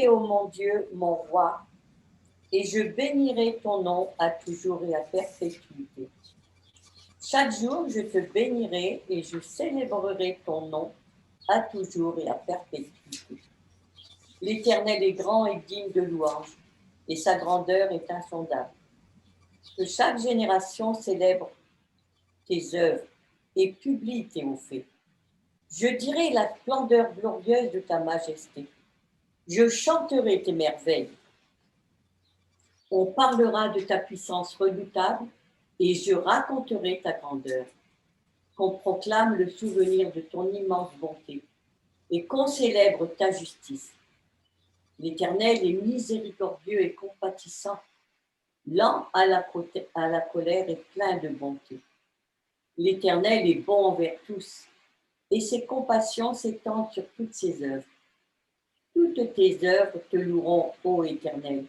ô mon Dieu, mon roi, et je bénirai ton nom à toujours et à perpétuité. Chaque jour, je te bénirai et je célébrerai ton nom à toujours et à perpétuité. L'Éternel est grand et digne de louange, et sa grandeur est insondable. Que chaque génération célèbre tes œuvres et publie tes hauts faits. Je dirai la splendeur glorieuse de ta majesté. Je chanterai tes merveilles. On parlera de ta puissance redoutable et je raconterai ta grandeur. Qu'on proclame le souvenir de ton immense bonté et qu'on célèbre ta justice. L'Éternel est miséricordieux et compatissant, lent à la colère et plein de bonté. L'Éternel est bon envers tous et ses compassions s'étendent sur toutes ses œuvres. Toutes tes œuvres te loueront, ô Éternel,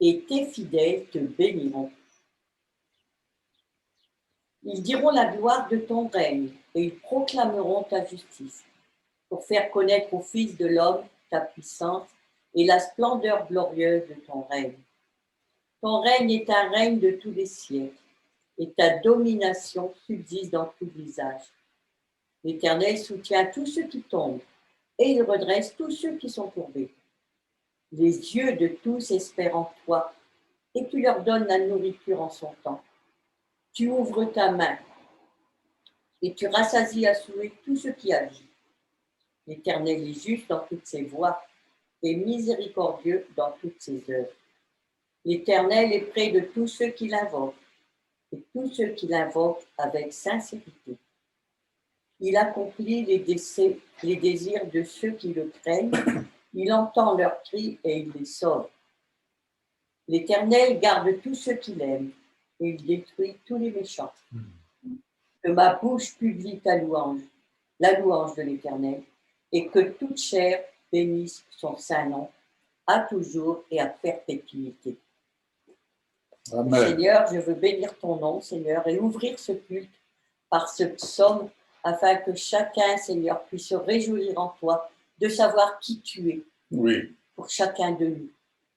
et tes fidèles te béniront. Ils diront la gloire de ton règne et ils proclameront ta justice pour faire connaître aux fils de l'homme ta puissance et la splendeur glorieuse de ton règne. Ton règne est un règne de tous les siècles et ta domination subsiste dans tout visage. L'Éternel soutient tous ceux qui tombent et il redresse tous ceux qui sont courbés. Les yeux de tous espèrent en toi et tu leur donnes la nourriture en son temps. Tu ouvres ta main et tu rassasies à souhait tout ce qui agit. L'Éternel est juste dans toutes ses voies et miséricordieux dans toutes ses œuvres. L'Éternel est près de tous ceux qui l'invoquent et tous ceux qui l'invoquent avec sincérité. Il accomplit les désirs de ceux qui le craignent. Il entend leurs cris et il les sauve. L'Éternel garde tous ceux qui l'aiment et il détruit tous les méchants. Que ma bouche publie ta louange, la louange de l'Éternel, et que toute chair bénisse son saint nom, à toujours et à perpétuité. Amen. Seigneur, je veux bénir ton nom, Seigneur, et ouvrir ce culte par ce psaume, afin que chacun, Seigneur, puisse se réjouir en toi, de savoir qui tu es Oui. pour chacun de nous.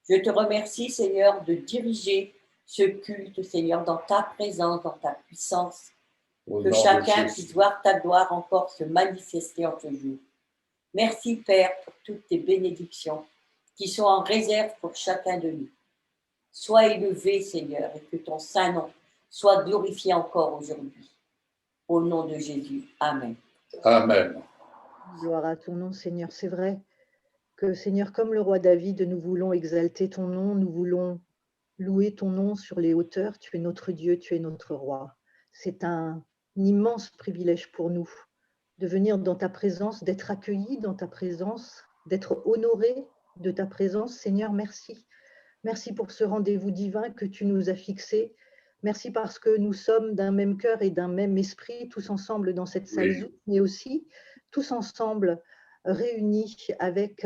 Je te remercie, Seigneur, de diriger ce culte, Seigneur, dans ta présence, dans ta puissance, que chacun puisse voir ta gloire encore se manifester en ce jour. Merci, Père, pour toutes tes bénédictions qui sont en réserve pour chacun de nous. Sois élevé, Seigneur, et que ton saint nom soit glorifié encore aujourd'hui. Au nom de Jésus. Amen. Amen. Gloire à ton nom, Seigneur. C'est vrai que, Seigneur, comme le roi David, nous voulons exalter ton nom, nous voulons louer ton nom sur les hauteurs. Tu es notre Dieu, tu es notre roi. C'est un immense privilège pour nous de venir dans ta présence, d'être accueillis dans ta présence, d'être honorés de ta présence. Seigneur, merci. Merci pour ce rendez-vous divin que tu nous as fixé. Merci parce que nous sommes d'un même cœur et d'un même esprit, tous ensemble dans cette salle Zoom, mais aussi tous ensemble réunis avec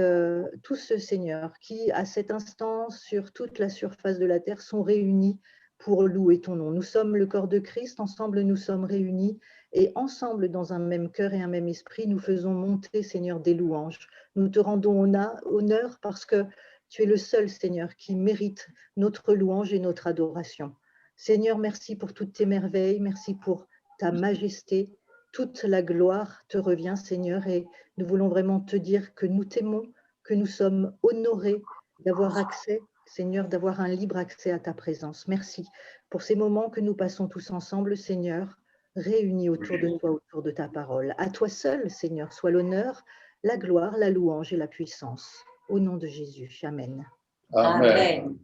tous ceux, Seigneur, qui à cet instant, sur toute la surface de la terre, sont réunis pour louer ton nom. Nous sommes le corps de Christ, ensemble nous sommes réunis et ensemble dans un même cœur et un même esprit, nous faisons monter, Seigneur, des louanges. Nous te rendons honneur parce que tu es le seul, Seigneur, qui mérite notre louange et notre adoration. Seigneur, merci pour toutes tes merveilles, merci pour ta majesté. Toute la gloire te revient, Seigneur, et nous voulons vraiment te dire que nous t'aimons, que nous sommes honorés d'avoir accès, Seigneur, d'avoir un libre accès à ta présence. Merci pour ces moments que nous passons tous ensemble, Seigneur, réunis autour de toi, autour de ta parole. À toi seul, Seigneur, soit l'honneur, la gloire, la louange et la puissance. Au nom de Jésus, Amen. Amen.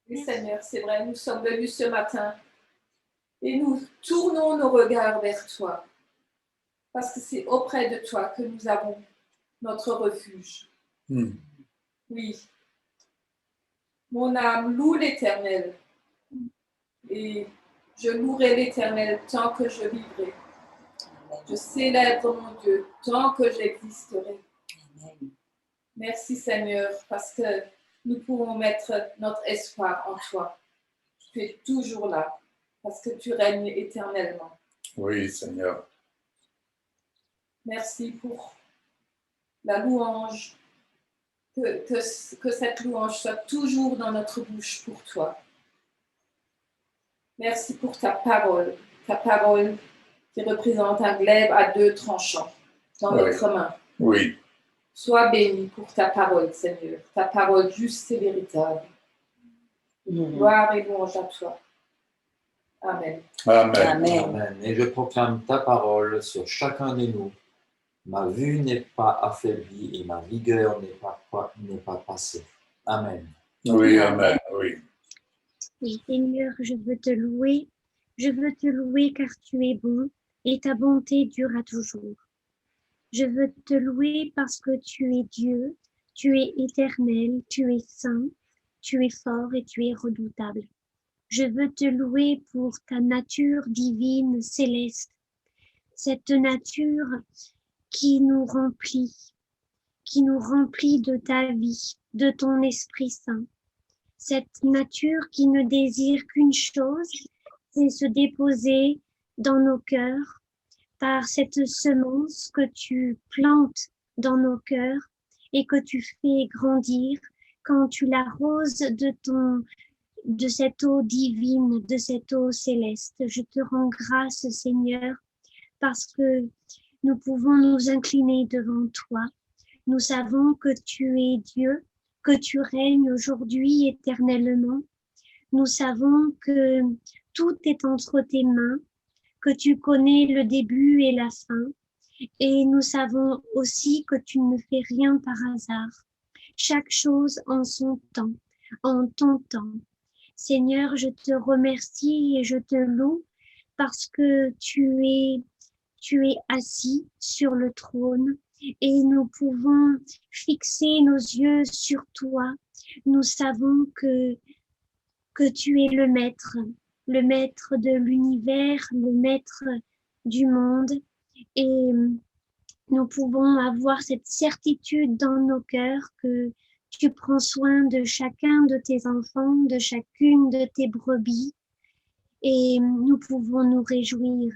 Oui, Seigneur, c'est vrai, nous sommes venus ce matin et nous tournons nos regards vers toi parce que c'est auprès de toi que nous avons notre refuge. Oui. Mon âme loue l'Éternel et je louerai l'Éternel tant que je vivrai. Je célèbre mon Dieu tant que j'existerai. Merci Seigneur parce que nous pouvons mettre notre espoir en toi. Tu es toujours là parce que tu règnes éternellement. Oui, Seigneur. Merci pour la louange que cette louange soit toujours dans notre bouche pour toi. Merci pour ta parole qui représente un glaive à 2 tranchants dans notre main. Oui. Sois béni pour ta parole, Seigneur, ta parole juste et véritable. Gloire et louange à toi. Amen. Amen. Amen. Amen. Et je proclame ta parole sur chacun de nous. Ma vue n'est pas affaiblie et ma vigueur n'est pas passée. Amen. Oui, amen. Oui. Seigneur, je veux te louer. Je veux te louer car tu es bon et ta bonté dure à toujours. Je veux te louer parce que tu es Dieu, tu es éternel, tu es saint, tu es fort et tu es redoutable. Je veux te louer pour ta nature divine, céleste, cette nature qui nous remplit de ta vie, de ton Esprit Saint. Cette nature qui ne désire qu'une chose, c'est se déposer dans nos cœurs par cette semence que tu plantes dans nos cœurs et que tu fais grandir quand tu l'arroses de cette eau divine, de cette eau céleste. Je te rends grâce, Seigneur, parce que nous pouvons nous incliner devant toi. Nous savons que tu es Dieu, que tu règnes aujourd'hui éternellement. Nous savons que tout est entre tes mains, que tu connais le début et la fin. Et nous savons aussi que tu ne fais rien par hasard. Chaque chose en son temps, en ton temps. Seigneur, je te remercie et je te loue parce que tu es assis sur le trône et nous pouvons fixer nos yeux sur toi. Nous savons que tu es le maître de l'univers, le maître du monde. Et nous pouvons avoir cette certitude dans nos cœurs que tu prends soin de chacun de tes enfants, de chacune de tes brebis. Et nous pouvons nous réjouir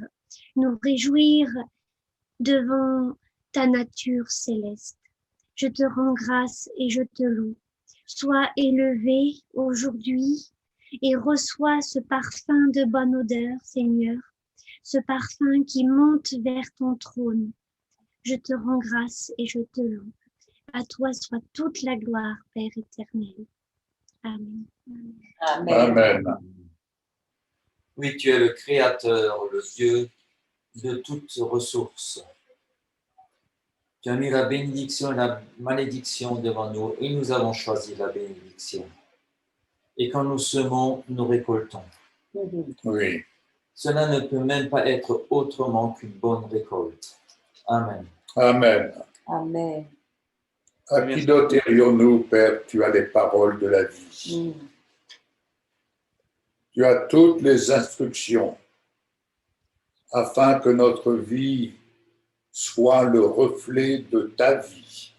devant ta nature céleste. Je te rends grâce et je te loue. Sois élevé aujourd'hui et reçois ce parfum de bonne odeur, Seigneur, ce parfum qui monte vers ton trône. Je te rends grâce et je te loue. À toi soit toute la gloire, Père éternel. Amen. Amen. Amen. Oui, tu es le Créateur, le Dieu de toutes ressources. Tu as mis la bénédiction et la malédiction devant nous et nous avons choisi la bénédiction. Et quand nous semons, nous récoltons. Oui. Cela ne peut même pas être autrement qu'une bonne récolte. Amen. Amen. Amen. À qui doterions-nous, Père, tu as les paroles de la vie. Tu as toutes les instructions afin que notre vie soit le reflet de ta vie.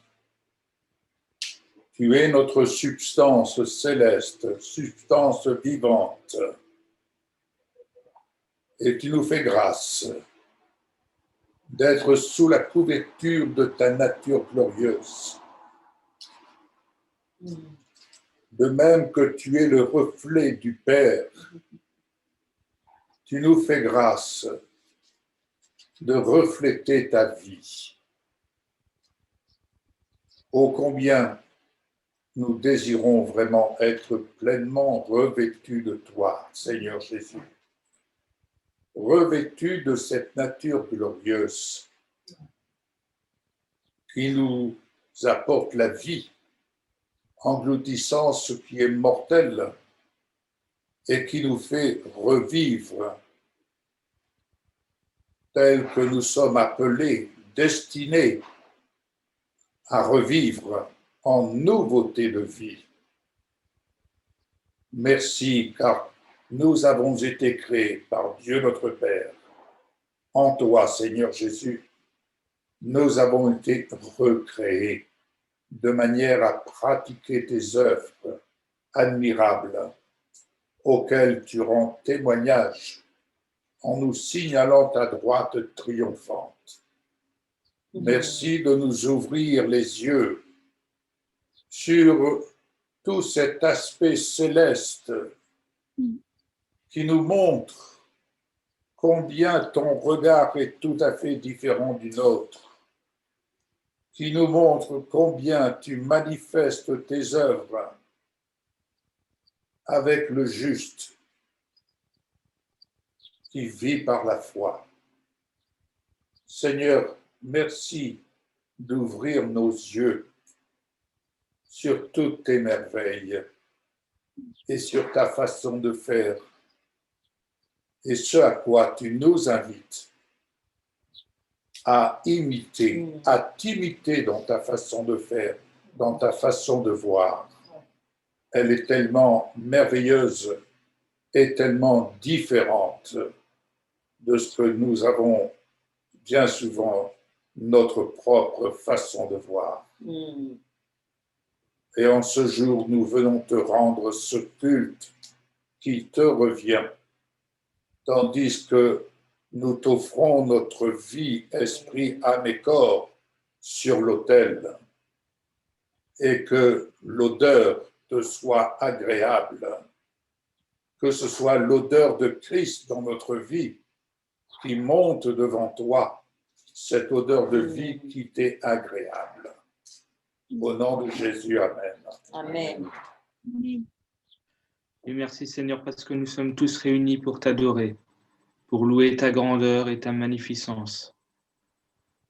Tu es notre substance céleste, substance vivante. Et tu nous fais grâce d'être sous la couverture de ta nature glorieuse. De même que tu es le reflet du Père, tu nous fais grâce de refléter ta vie. Ô combien nous désirons vraiment être pleinement revêtus de toi, Seigneur Jésus. Revêtus de cette nature glorieuse qui nous apporte la vie, engloutissant ce qui est mortel et qui nous fait revivre tel que nous sommes appelés, destinés à revivre en nouveauté de vie. Merci, car nous avons été créés par Dieu notre Père. En toi, Seigneur Jésus, nous avons été recréés de manière à pratiquer tes œuvres admirables auxquelles tu rends témoignage en nous signalant ta droite triomphante. Merci de nous ouvrir les yeux sur tout cet aspect céleste qui nous montre combien ton regard est tout à fait différent du nôtre, qui nous montre combien tu manifestes tes œuvres avec le juste qui vit par la foi. Seigneur, merci d'ouvrir nos yeux sur toutes tes merveilles et sur ta façon de faire et ce à quoi tu nous invites à imiter, à t'imiter dans ta façon de faire, dans ta façon de voir. Elle est tellement merveilleuse et tellement différente de ce que nous avons bien souvent notre propre façon de voir. Et en ce jour, nous venons te rendre ce culte qui te revient, tandis que nous t'offrons notre vie, esprit, âme et corps sur l'autel, et que l'odeur te soit agréable, que ce soit l'odeur de Christ dans notre vie qui monte devant toi, cette odeur de vie qui t'est agréable. Au nom de Jésus, Amen. Amen. Et merci Seigneur parce que nous sommes tous réunis pour t'adorer, pour louer ta grandeur et ta magnificence.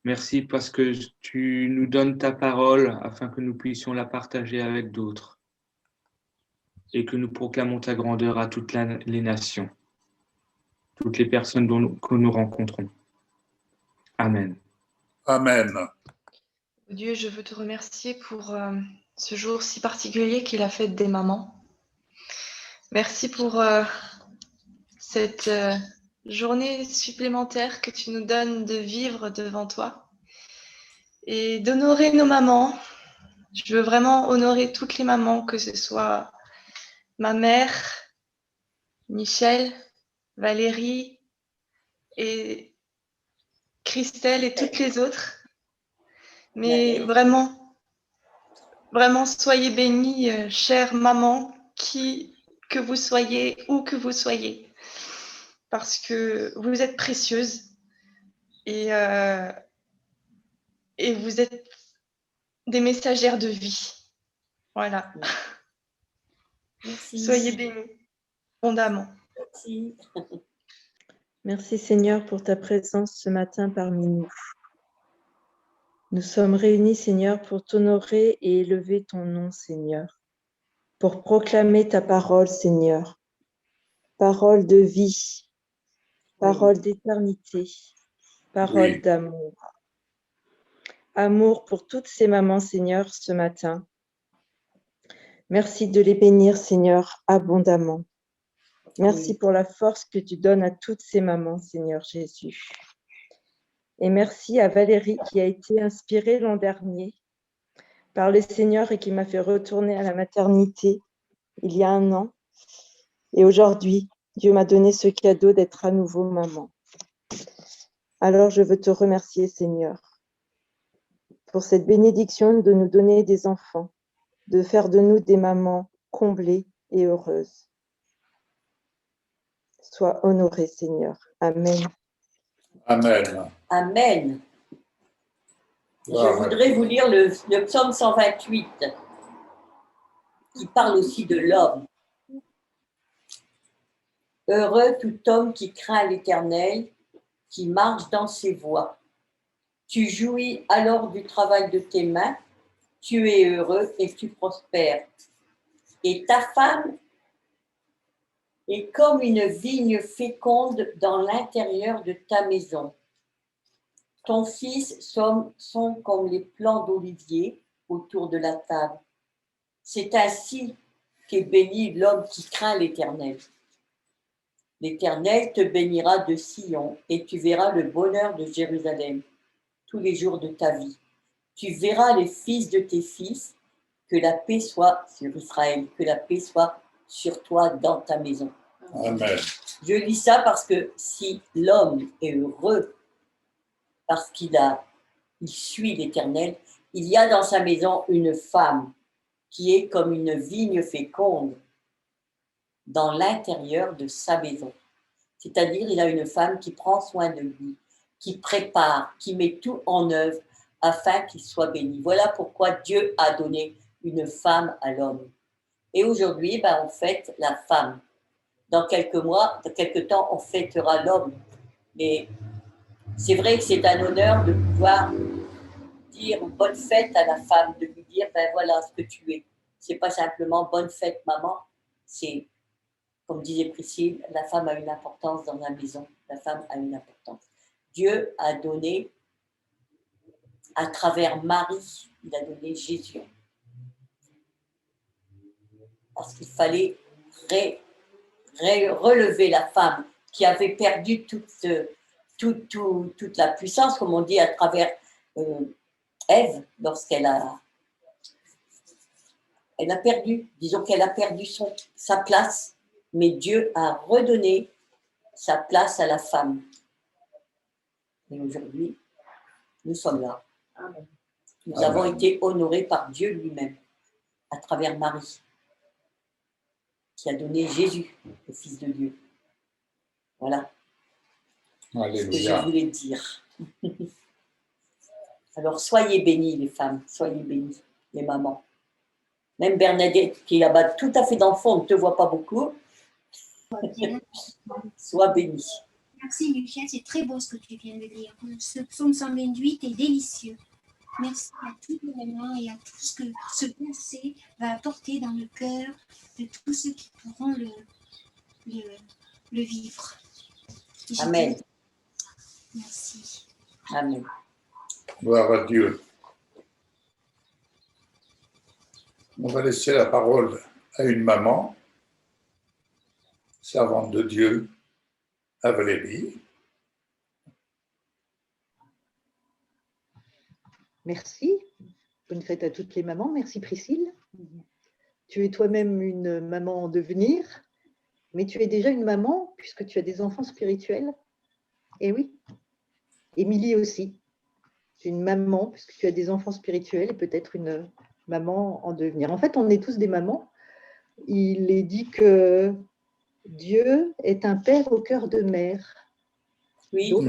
Merci parce que tu nous donnes ta parole afin que nous puissions la partager avec d'autres et que nous proclamons ta grandeur à toutes les nations, toutes les personnes que nous rencontrons. Amen. Amen. Dieu, je veux te remercier pour ce jour si particulier qui est la fête des mamans. Merci pour cette journée supplémentaire que tu nous donnes de vivre devant toi et d'honorer nos mamans. Je veux vraiment honorer toutes les mamans, que ce soit ma mère, Michel, Valérie et Christelle et toutes les autres. Mais vraiment, vraiment, soyez bénis, chère maman, que vous soyez, où que vous soyez, parce que vous êtes précieuse et vous êtes des messagères de vie. Voilà. Merci. Soyez bénis, abondamment. Merci. Merci Seigneur pour ta présence ce matin parmi nous. Nous sommes réunis, Seigneur, pour t'honorer et élever ton nom, Seigneur, pour proclamer ta parole, Seigneur, parole de vie, parole d'éternité, parole d'amour. Amour pour toutes ces mamans, Seigneur, ce matin. Merci de les bénir, Seigneur, abondamment. Merci pour la force que tu donnes à toutes ces mamans, Seigneur Jésus. Et merci à Valérie qui a été inspirée l'an dernier par le Seigneur et qui m'a fait retourner à la maternité il y a 1 an. Et aujourd'hui, Dieu m'a donné ce cadeau d'être à nouveau maman. Alors je veux te remercier, Seigneur, pour cette bénédiction de nous donner des enfants, de faire de nous des mamans comblées et heureuses. Sois honoré, Seigneur. Amen. Amen. Amen. Je Wow. voudrais vous lire le psaume 128 qui parle aussi de l'homme. Heureux tout homme qui craint l'Éternel, qui marche dans ses voies. Tu jouis alors du travail de tes mains, tu es heureux et tu prospères. Et ta femme est comme une vigne féconde dans l'intérieur de ta maison. Ton fils sont comme les plants d'olivier autour de la table. C'est ainsi qu'est béni l'homme qui craint l'Éternel. L'Éternel te bénira de Sion et tu verras le bonheur de Jérusalem tous les jours de ta vie. Tu verras les fils de tes fils, que la paix soit sur Israël, que la paix soit sur toi dans ta maison. Amen. Je lis ça parce que si l'homme est heureux, parce qu'il suit l'Éternel, il y a dans sa maison une femme qui est comme une vigne féconde dans l'intérieur de sa maison. C'est-à-dire, il a une femme qui prend soin de lui, qui prépare, qui met tout en œuvre afin qu'il soit béni. Voilà pourquoi Dieu a donné une femme à l'homme. Et aujourd'hui, on fête la femme. Dans quelques mois, dans quelques temps, on fêtera l'homme. Mais c'est vrai que c'est un honneur de pouvoir dire bonne fête à la femme, de lui dire, voilà ce que tu es. C'est pas simplement bonne fête, maman. C'est, comme disait Priscille, la femme a une importance dans la maison. La femme a une importance. Dieu a donné, à travers Marie, il a donné Jésus. Parce qu'il fallait relever la femme qui avait perdu toute la puissance, comme on dit, à travers Ève, lorsqu'elle a perdu, disons qu'elle a perdu sa place, mais Dieu a redonné sa place à la femme. Et aujourd'hui, nous sommes là. Amen. Nous avons été honorés par Dieu lui-même, à travers Marie, qui a donné Jésus, le Fils de Dieu. Voilà. Alléluia. Ce que je voulais dire. Alors, soyez bénis, les femmes, soyez bénis, les mamans. Même Bernadette, qui est là-bas tout à fait dans le fond, on ne te voit pas beaucoup. Sois bénie. Merci, Michel, c'est très beau ce que tu viens de dire. Ce psaume 128 est délicieux. Merci à tous les mamans et à tout ce que ce verset va apporter dans le cœur de tous ceux qui pourront le vivre. Amen. Merci. Amen. Gloire à Dieu. On va laisser la parole à une maman, servante de Dieu, à Valérie. Merci. Bonne fête à toutes les mamans. Merci Priscille. Tu es toi-même une maman en devenir, mais tu es déjà une maman puisque tu as des enfants spirituels. Et oui. Émilie aussi. Tu es une maman puisque tu as des enfants spirituels et peut-être une maman en devenir. En fait, on est tous des mamans. Il est dit que Dieu est un père au cœur de mère. Oui. Donc,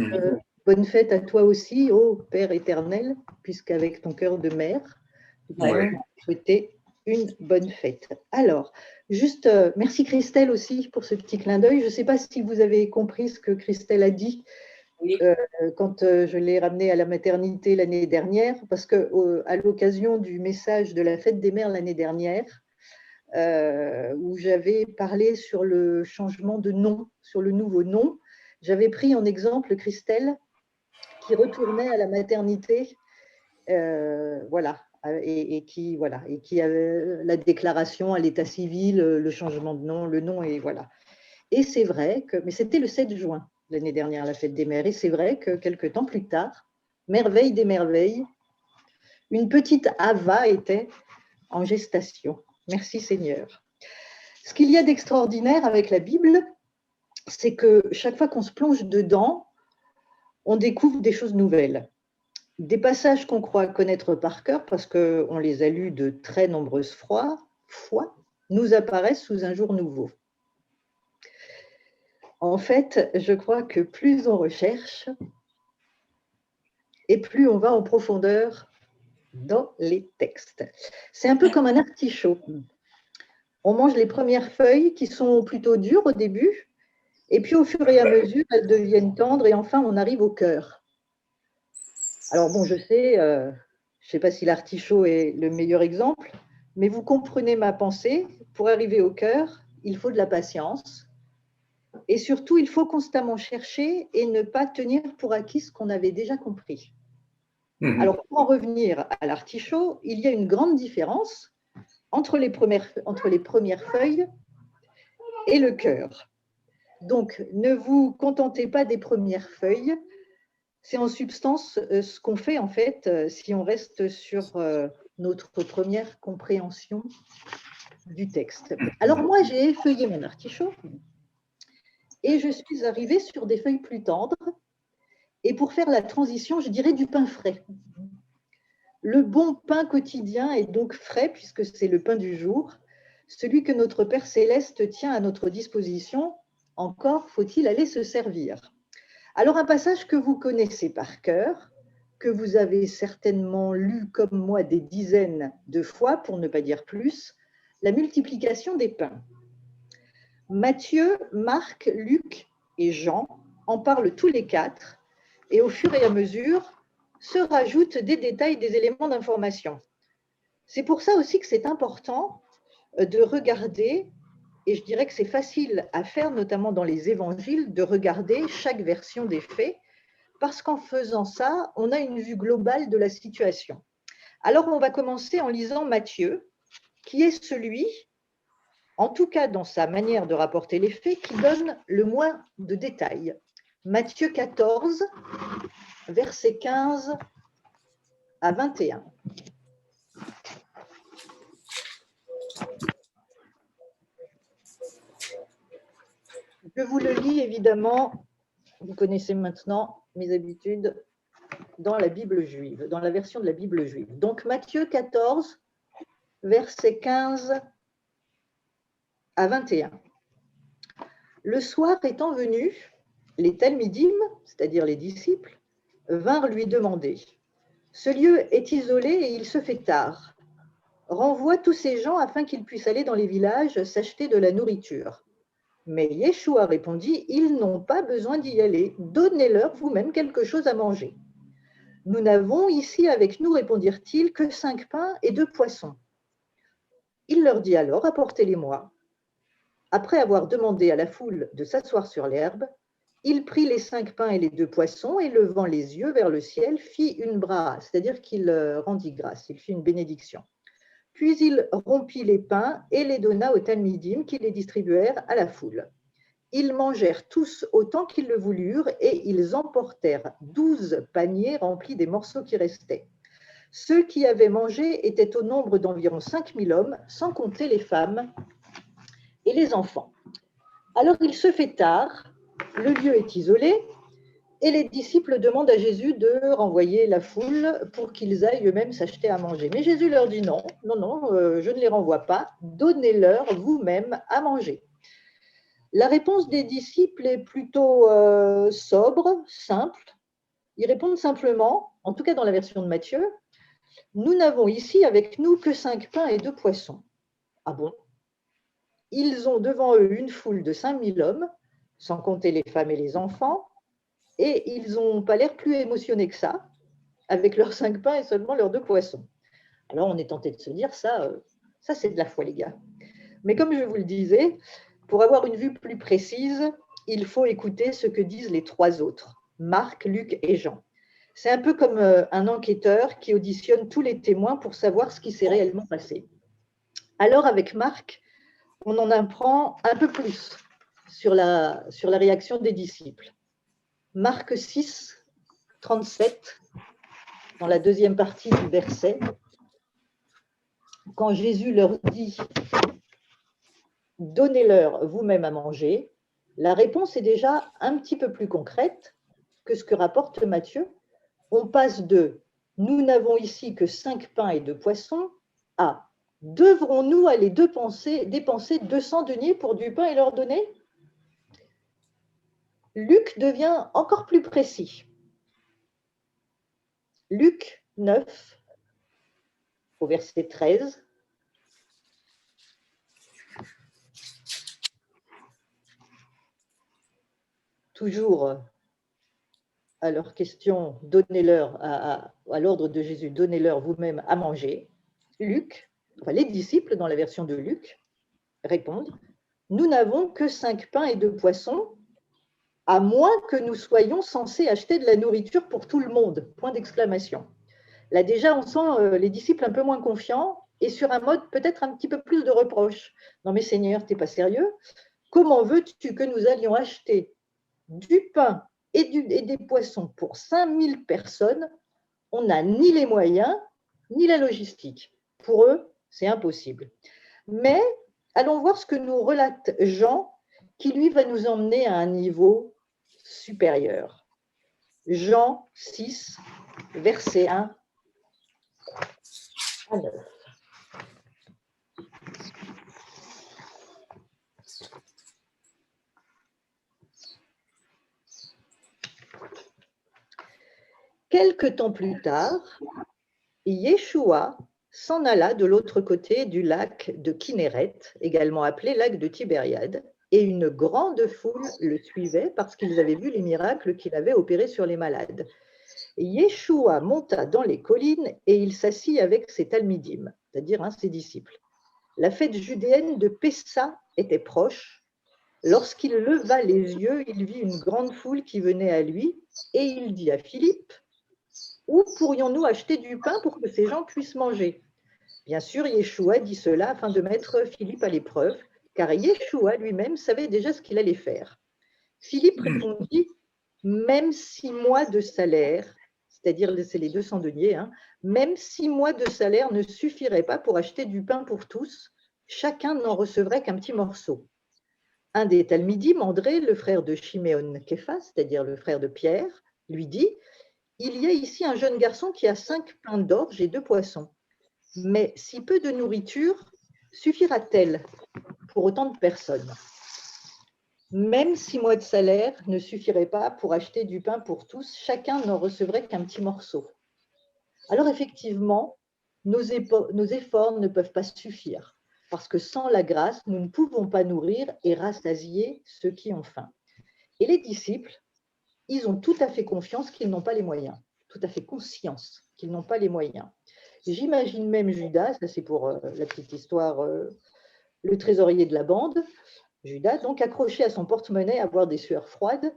bonne fête à toi aussi, ô Père éternel, puisqu'avec ton cœur de mère, nous allons souhaiter une bonne fête. Alors, juste, merci Christelle aussi pour ce petit clin d'œil. Je ne sais pas si vous avez compris ce que Christelle a dit quand je l'ai ramenée à la maternité l'année dernière, parce qu'à l'occasion du message de la fête des mères l'année dernière, où j'avais parlé sur le changement de nom, sur le nouveau nom, j'avais pris en exemple Christelle qui retournait à la maternité, voilà, et qui avait la déclaration à l'état civil, le changement de nom, le nom, et voilà. Et c'est vrai que, mais c'était le 7 juin l'année dernière, la fête des mères, et c'est vrai que quelques temps plus tard, merveille des merveilles, une petite Ava était en gestation. Merci Seigneur. Ce qu'il y a d'extraordinaire avec la Bible, c'est que chaque fois qu'on se plonge dedans, on découvre des choses nouvelles. Des passages qu'on croit connaître par cœur, parce qu'on les a lus de très nombreuses fois, nous apparaissent sous un jour nouveau. En fait, je crois que plus on recherche, et plus on va en profondeur dans les textes. C'est un peu comme un artichaut. On mange les premières feuilles qui sont plutôt dures au début, et puis au fur et à mesure, elles deviennent tendres, et enfin, on arrive au cœur. Alors bon, je sais pas si l'artichaut est le meilleur exemple, mais vous comprenez ma pensée. Pour arriver au cœur, il faut de la patience. Et surtout, il faut constamment chercher et ne pas tenir pour acquis ce qu'on avait déjà compris. Alors, pour en revenir à l'artichaut, il y a une grande différence entre les premières feuilles et le cœur. Donc, ne vous contentez pas des premières feuilles. C'est en substance ce qu'on fait, en fait, si on reste sur notre première compréhension du texte. Alors, moi, j'ai effeuillé mon artichaut et je suis arrivée sur des feuilles plus tendres. Et pour faire la transition, je dirais du pain frais. Le bon pain quotidien est donc frais, puisque c'est le pain du jour, celui que notre Père Céleste tient à notre disposition. Encore faut-il aller se servir. Alors, un passage que vous connaissez par cœur, que vous avez certainement lu comme moi des dizaines de fois, pour ne pas dire plus, la multiplication des pains. Matthieu, Marc, Luc et Jean en parlent tous les quatre, et au fur et à mesure se rajoutent des détails, des éléments d'information. C'est pour ça aussi que c'est important de regarder, et je dirais que c'est facile à faire, notamment dans les évangiles, de regarder chaque version des faits, parce qu'en faisant ça, on a une vue globale de la situation. Alors, on va commencer en lisant Matthieu, qui est celui, en tout cas dans sa manière de rapporter les faits, qui donne le moins de détails. Matthieu 14, versets 15 à 21. Je vous le lis évidemment, vous connaissez maintenant mes habitudes, dans la Bible juive, dans la version de la Bible juive. Donc Matthieu 14, versets 15 à 21. Le soir étant venu, les Talmidim, c'est-à-dire les disciples, vinrent lui demander « Ce lieu est isolé et il se fait tard. Renvoie tous ces gens afin qu'ils puissent aller dans les villages s'acheter de la nourriture. » Mais Yeshua répondit « Ils n'ont pas besoin d'y aller. Donnez-leur vous-même quelque chose à manger. » « Nous n'avons ici avec nous, répondirent-ils, que 5 pains et 2 poissons. » Il leur dit alors « Apportez-les-moi. » Après avoir demandé à la foule de s'asseoir sur l'herbe, il prit les 5 pains et les 2 poissons et levant les yeux vers le ciel, fit une bracha, c'est-à-dire qu'il rendit grâce, il fit une bénédiction. Puis il rompit les pains et les donna aux Talmidim qui les distribuèrent à la foule. Ils mangèrent tous autant qu'ils le voulurent et ils emportèrent 12 paniers remplis des morceaux qui restaient. Ceux qui avaient mangé étaient au nombre d'environ 5000 hommes, sans compter les femmes et les enfants. Alors il se fait tard, le lieu est isolé et les disciples demandent à Jésus de renvoyer la foule pour qu'ils aillent eux-mêmes s'acheter à manger. Mais Jésus leur dit non, je ne les renvoie pas, donnez-leur vous-même à manger. La réponse des disciples est plutôt sobre, simple. Ils répondent simplement, en tout cas dans la version de Matthieu, « Nous n'avons ici avec nous que 5 pains et 2 poissons. » Ah bon? Ils ont devant eux une foule de 5000 hommes, sans compter les femmes et les enfants, et ils n'ont pas l'air plus émotionnés que ça, avec leurs 5 pains et seulement leurs 2 poissons. Alors on est tenté de se dire, ça c'est de la foi les gars. Mais comme je vous le disais, pour avoir une vue plus précise, il faut écouter ce que disent les 3 autres, Marc, Luc et Jean. C'est un peu comme un enquêteur qui auditionne tous les témoins pour savoir ce qui s'est réellement passé. Alors avec Marc, on en apprend un peu plus sur la réaction des disciples. Marc 6, 37, dans la deuxième partie du verset, quand Jésus leur dit « Donnez-leur vous-même à manger », la réponse est déjà un petit peu plus concrète que ce que rapporte Matthieu. On passe de « Nous n'avons ici que 5 pains et 2 poissons » à « Devrons-nous aller dépenser 200 deniers pour du pain et leur donner ?» Luc devient encore plus précis. Luc 9, au verset 13. Toujours à leur question, donnez-leur, à l'ordre de Jésus, donnez-leur vous-même à manger. Luc, les disciples dans la version de Luc, répondent, nous n'avons que 5 pains et 2 poissons, à moins que nous soyons censés acheter de la nourriture pour tout le monde. Point d'exclamation. Là déjà, on sent les disciples un peu moins confiants et sur un mode peut-être un petit peu plus de reproche. Non mais Seigneur, t'es pas sérieux? Comment veux-tu que nous allions acheter du pain et des poissons pour 5000 personnes? On n'a ni les moyens, ni la logistique. Pour eux, c'est impossible. Mais allons voir ce que nous relate Jean, qui lui va nous emmener à un niveau supérieur. Jean 6, verset 1 à 9. Quelque temps plus tard, Yeshua s'en alla de l'autre côté du lac de Kinéret, également appelé lac de Tibériade, et une grande foule le suivait parce qu'ils avaient vu les miracles qu'il avait opérés sur les malades. Yeshua monta dans les collines et il s'assit avec ses talmidim, c'est-à-dire ses disciples. La fête judéenne de Pessa était proche. Lorsqu'il leva les yeux, il vit une grande foule qui venait à lui et il dit à Philippe: où pourrions-nous acheter du pain pour que ces gens puissent manger? Bien sûr, Yeshua dit cela afin de mettre Philippe à l'épreuve, car Yeshua lui-même savait déjà ce qu'il allait faire. Philippe répondit: même 6 mois de salaire, c'est-à-dire c'est les 200 deniers, même 6 mois de salaire ne suffiraient pas pour acheter du pain pour tous, chacun n'en recevrait qu'un petit morceau. Un des Talmidim, André, le frère de Shiméon Képha, c'est-à-dire le frère de Pierre, lui dit: il y a ici un jeune garçon qui a 5 pains d'orge et 2 poissons. Mais si peu de nourriture suffira-t-elle pour autant de personnes? Même 6 mois de salaire ne suffiraient pas pour acheter du pain pour tous, chacun n'en recevrait qu'un petit morceau. Alors effectivement, nos efforts ne peuvent pas suffire, parce que sans la grâce, nous ne pouvons pas nourrir et rassasier ceux qui ont faim. Et les disciples, ils ont tout à fait confiance qu'ils n'ont pas les moyens, tout à fait conscience qu'ils n'ont pas les moyens. J'imagine même Judas, ça c'est pour la petite histoire, le trésorier de la bande, Judas, donc accroché à son porte-monnaie, à avoir des sueurs froides,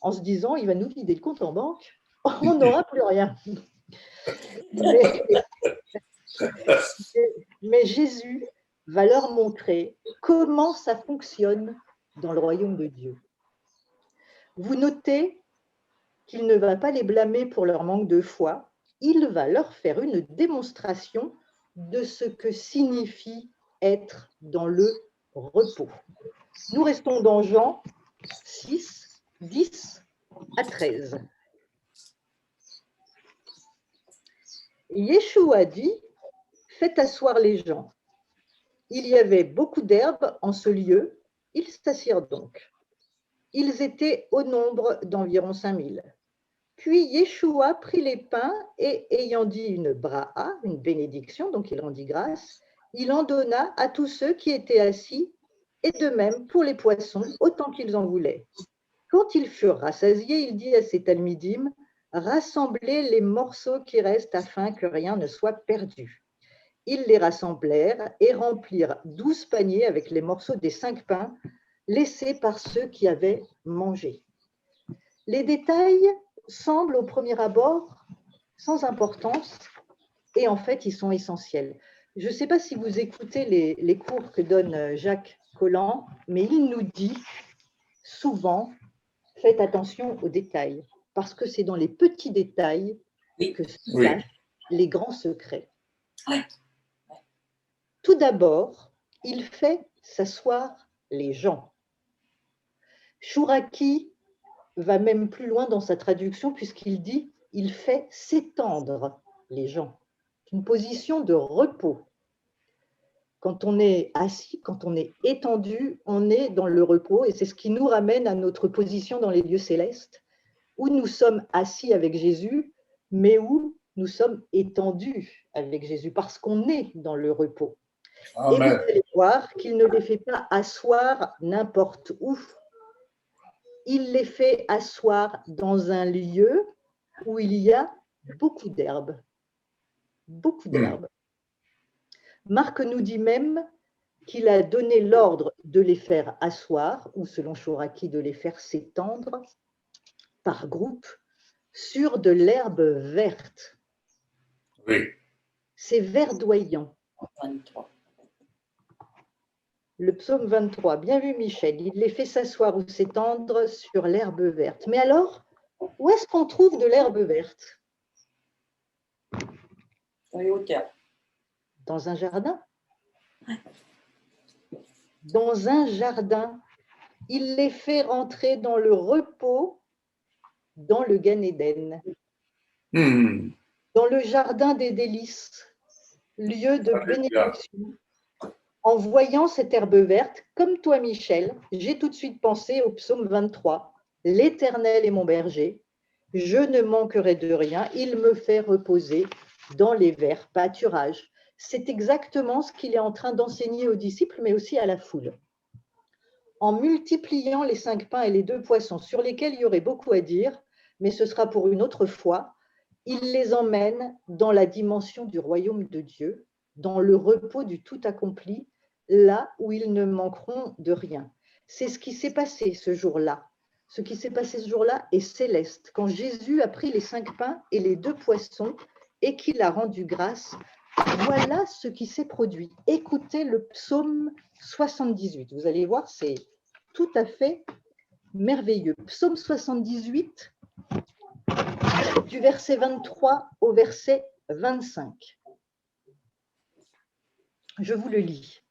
en se disant: il va nous vider le compte en banque, on n'aura plus rien. Mais Jésus va leur montrer comment ça fonctionne dans le royaume de Dieu. Vous notez qu'il ne va pas les blâmer pour leur manque de foi, il va leur faire une démonstration de ce que signifie être dans le repos. Nous restons dans Jean 6, 10 à 13. Yeshua dit: faites asseoir les gens. Il y avait beaucoup d'herbes en ce lieu, ils s'assirent donc. Ils étaient au nombre d'environ 5000. Puis Yeshua prit les pains et, ayant dit une braha, une bénédiction, donc il rendit grâce, il en donna à tous ceux qui étaient assis, et de même pour les poissons, autant qu'ils en voulaient. Quand ils furent rassasiés, il dit à ses talmidim: rassemblez les morceaux qui restent afin que rien ne soit perdu. Ils les rassemblèrent et remplirent 12 paniers avec les morceaux des 5 pains laissés par ceux qui avaient mangé. Les détails semblent au premier abord sans importance et en fait ils sont essentiels. Je ne sais pas si vous écoutez les cours que donne Jacques Collant, mais il nous dit souvent: faites attention aux détails, parce que c'est dans les petits détails que se cachent les grands secrets. Tout d'abord, il fait s'asseoir les gens. Chouraki va même plus loin dans sa traduction puisqu'il dit: il fait s'étendre les gens. Une position de repos. Quand on est assis, quand on est étendu, on est dans le repos et c'est ce qui nous ramène à notre position dans les lieux célestes, où nous sommes assis avec Jésus, mais où nous sommes étendus avec Jésus parce qu'on est dans le repos. Amen. Et vous allez voir qu'il ne les fait pas asseoir n'importe où. Il les fait asseoir dans un lieu où il y a beaucoup d'herbes. Beaucoup d'herbes. Marc nous dit même qu'il a donné l'ordre de les faire asseoir, ou selon Chouraki, de les faire s'étendre par groupe sur de l'herbe verte. Oui. C'est verdoyant. 23. Le psaume 23, bien vu Michel, il les fait s'asseoir ou s'étendre sur l'herbe verte. Mais alors, où est-ce qu'on trouve de l'herbe verte? Dans les hauteurs. Dans un jardin. Dans un jardin. Il les fait rentrer dans le repos, dans le Gan Eden. dans le jardin des délices, lieu de Alléluia. bénédiction. En voyant cette herbe verte, comme toi, Michel, j'ai tout de suite pensé au psaume 23. L'Éternel est mon berger, je ne manquerai de rien, il me fait reposer dans les verts pâturages. C'est exactement ce qu'il est en train d'enseigner aux disciples, mais aussi à la foule. En multipliant les 5 pains et les 2 poissons, sur lesquels il y aurait beaucoup à dire, mais ce sera pour une autre fois, il les emmène dans la dimension du royaume de Dieu, dans le repos du tout accompli, là où ils ne manqueront de rien. C'est ce qui s'est passé ce jour-là. Ce qui s'est passé ce jour-là est céleste. Quand Jésus a pris les 5 pains et les 2 poissons et qu'il a rendu grâce, voilà ce qui s'est produit. Écoutez le psaume 78. Vous allez voir, c'est tout à fait merveilleux. Psaume 78, du verset 23 au verset 25. Je vous le lis.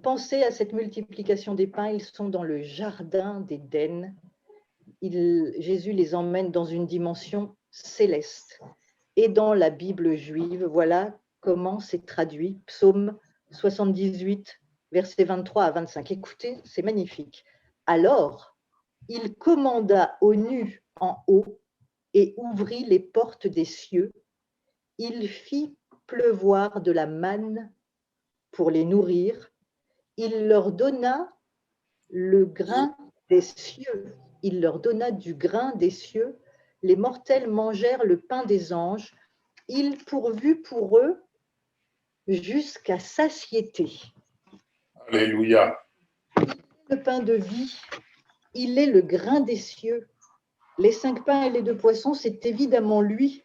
Pensez à cette multiplication des pains, ils sont dans le jardin d'Éden. Jésus les emmène dans une dimension céleste. Et dans la Bible juive, voilà comment c'est traduit. Psaume 78, versets 23 à 25. Écoutez, c'est magnifique. Alors, il commanda aux nus en haut et ouvrit les portes des cieux. Il fit pleuvoir de la manne pour les nourrir. Il leur donna le grain des cieux. Il leur donna du grain des cieux. Les mortels mangèrent le pain des anges. Il pourvut pour eux jusqu'à satiété. Alléluia. Le pain de vie, il est le grain des cieux. Les 5 pains et les 2 poissons, c'est évidemment lui.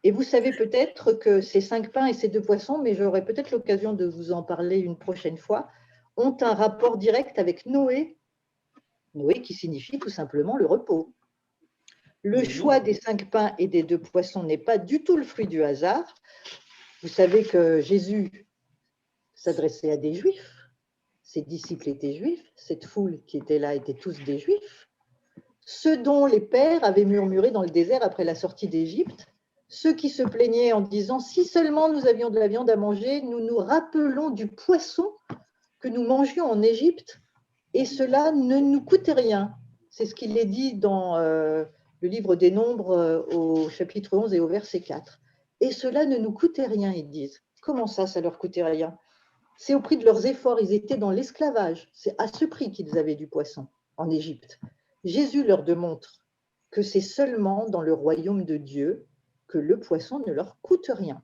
Et vous savez peut-être que ces 5 pains et ces 2 poissons, mais j'aurai peut-être l'occasion de vous en parler une prochaine fois, ont un rapport direct avec Noé. Noé qui signifie tout simplement le repos. Le choix des 5 pains et des 2 poissons n'est pas du tout le fruit du hasard. Vous savez que Jésus s'adressait à des Juifs. Ses disciples étaient juifs. Cette foule qui était là était tous des Juifs. Ceux dont les pères avaient murmuré dans le désert après la sortie d'Égypte, ceux qui se plaignaient en disant « Si seulement nous avions de la viande à manger, nous nous rappelons du poisson que nous mangions en Égypte et cela ne nous coûtait rien. » C'est ce qu'il est dit dans le livre des Nombres au chapitre 11 et au verset 4. Et cela ne nous coûtait rien, ils disent. Comment ça, ça leur coûtait rien? C'est au prix de leurs efforts, ils étaient dans l'esclavage. C'est à ce prix qu'ils avaient du poisson en Égypte. Jésus leur démontre que c'est seulement dans le royaume de Dieu que le poisson ne leur coûte rien.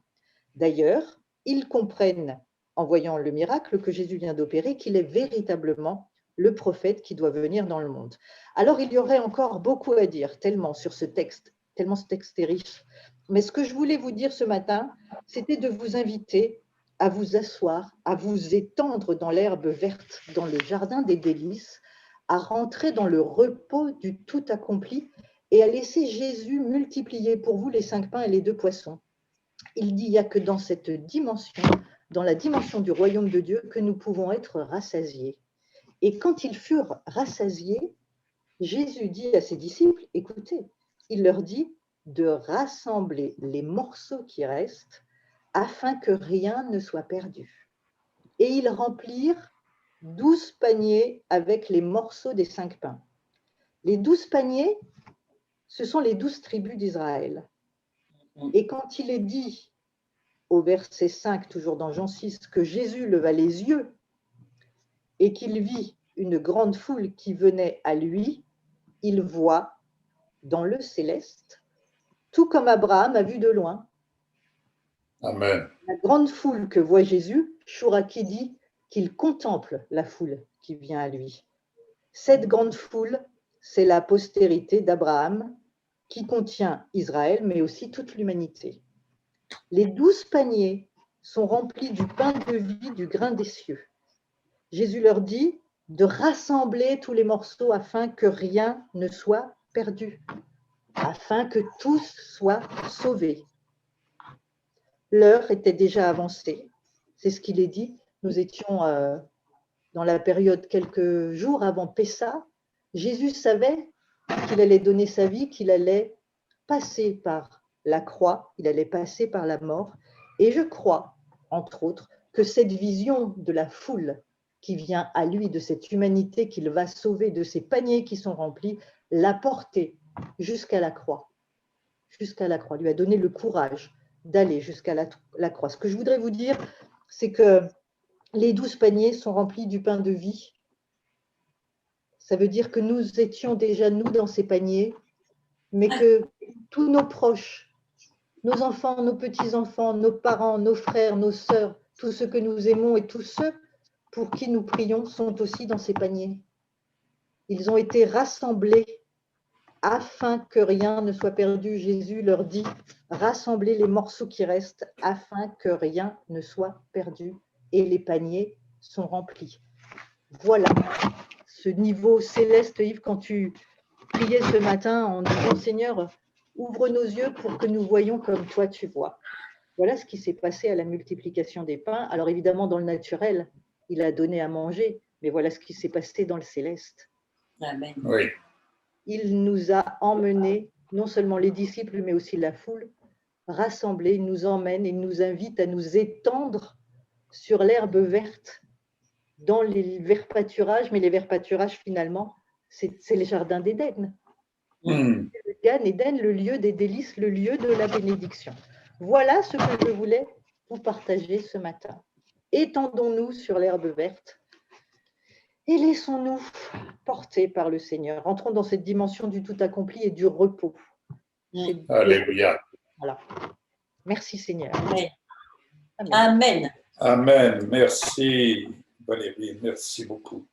D'ailleurs, ils comprennent, en voyant le miracle que Jésus vient d'opérer, qu'il est véritablement le prophète qui doit venir dans le monde. Alors, il y aurait encore beaucoup à dire, tellement sur ce texte, tellement ce texte est riche. Mais ce que je voulais vous dire ce matin, c'était de vous inviter à vous asseoir, à vous étendre dans l'herbe verte, dans le jardin des délices, à rentrer dans le repos du tout accompli et à laisser Jésus multiplier pour vous les 5 pains et les 2 poissons. Il dit, il n'y a que dans cette dimension, dans la dimension du royaume de Dieu, que nous pouvons être rassasiés. Et quand ils furent rassasiés, Jésus dit à ses disciples, écoutez, il leur dit de rassembler les morceaux qui restent afin que rien ne soit perdu. Et ils remplirent 12 paniers avec les morceaux des 5 pains. Les 12 paniers, ce sont les 12 tribus d'Israël. Et quand il est dit au verset 5, toujours dans Jean 6, que Jésus leva les yeux et qu'il vit une grande foule qui venait à lui, il voit dans le céleste, tout comme Abraham a vu de loin. Amen. La grande foule que voit Jésus, Chouraki dit qu'il contemple la foule qui vient à lui. Cette grande foule, c'est la postérité d'Abraham qui contient Israël, mais aussi toute l'humanité. Les 12 paniers sont remplis du pain de vie, du grain des cieux. Jésus leur dit de rassembler tous les morceaux afin que rien ne soit perdu, afin que tous soient sauvés. L'heure était déjà avancée, c'est ce qu'il est dit. Nous étions dans la période quelques jours avant Pessa. Jésus savait qu'il allait donner sa vie, qu'il allait passer par la croix, il allait passer par la mort. Et je crois, entre autres, que cette vision de la foule qui vient à lui, de cette humanité qu'il va sauver, de ces paniers qui sont remplis, l'a porté jusqu'à la croix. Jusqu'à la croix, lui a donné le courage d'aller jusqu'à la croix. Ce que je voudrais vous dire, c'est que les 12 paniers sont remplis du pain de vie. Ça veut dire que nous étions déjà, nous, dans ces paniers, mais que tous nos proches, nos enfants, nos petits-enfants, nos parents, nos frères, nos sœurs, tous ceux que nous aimons et tous ceux pour qui nous prions sont aussi dans ces paniers. Ils ont été rassemblés afin que rien ne soit perdu. Jésus leur dit, rassemblez les morceaux qui restent afin que rien ne soit perdu. Et les paniers sont remplis. Voilà ce niveau céleste, Yves, quand tu priais ce matin en disant, Seigneur, ouvre nos yeux pour que nous voyions comme toi tu vois. Voilà ce qui s'est passé à la multiplication des pains. Alors évidemment, dans le naturel, il a donné à manger, mais voilà ce qui s'est passé dans le céleste. Amen. Oui. Il nous a emmenés, non seulement les disciples, mais aussi la foule, rassemblés, il nous emmène et nous invite à nous étendre sur l'herbe verte, dans les verts pâturages, mais les verts pâturages, finalement, c'est les jardins d'Éden. Le Gan Éden, le lieu des délices, le lieu de la bénédiction. Voilà ce que je voulais vous partager ce matin. Étendons-nous sur l'herbe verte et laissons-nous porter par le Seigneur. Entrons dans cette dimension du tout accompli et du repos. Alléluia. Voilà. Merci Seigneur. Amen. Amen. Amen. Amen. Merci Valérie, merci beaucoup.